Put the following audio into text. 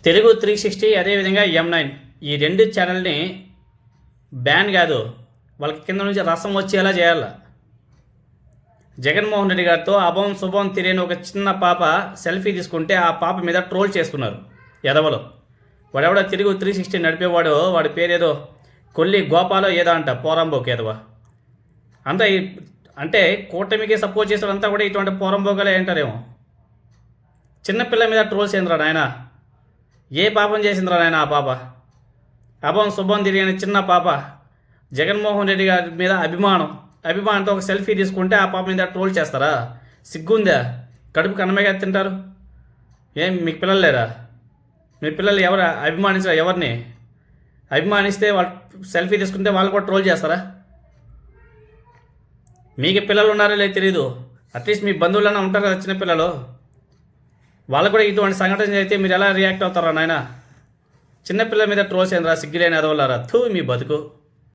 తెలుగు 360 అదేవిధంగా M9 ఈ రెండు ఛానల్ని బ్యాన్ కాదు, వాళ్ళకి కింద నుంచి రసం వచ్చేలా చేయాలి. జగన్మోహన్ రెడ్డి గారితో అభం శుభం తెలియని ఒక చిన్న పాప సెల్ఫీ తీసుకుంటే ఆ పాప మీద ట్రోల్ చేస్తున్నారు ఎదవలో. వాడెవడో తెలుగు 360 నడిపేవాడు, వాడి పేరేదో కొల్లి గోపాలో ఏదో అంట, పోరంబోకు ఎదవ అంతా. అంటే కూటమికి సపోర్ట్ చేసేవారంతా కూడా ఇటువంటి పోరంబోకలే అంటారేమో. చిన్నపిల్ల మీద ట్రోల్స్ ఏంద్రా నాయన, ఏ పాపం చేసిందిరా నాయన ఆ పాప? అభం శుభం తెలియని చిన్న పాప జగన్మోహన్ రెడ్డి గారి మీద అభిమానంతో ఒక సెల్ఫీ తీసుకుంటే ఆ పాప మీద ట్రోల్ చేస్తారా? సిగ్గుందా? కడుపు కన్నమేగా తింటారు. ఏం మీకు పిల్లలు లేరా? మీ పిల్లలు ఎవరు అభిమానించరా? ఎవరిని అభిమానిస్తే వాళ్ళు సెల్ఫీ తీసుకుంటే వాళ్ళు కూడా ట్రోల్ చేస్తారా? మీకు పిల్లలు ఉన్నారో లేదు తెలియదు, అట్లీస్ట్ మీ బంధువులన్నా ఉంటారు కదా చిన్నపిల్లలు, వాళ్ళకు కూడా ఇటువంటి సంఘటన అయితే మీరు ఎలా రియాక్ట్ అవుతారా నాయన? చిన్నపిల్లల మీద ట్రోల్స్ ఏంద్రా, సిగ్గులేని ఎదవలారా, మీ బతుకు.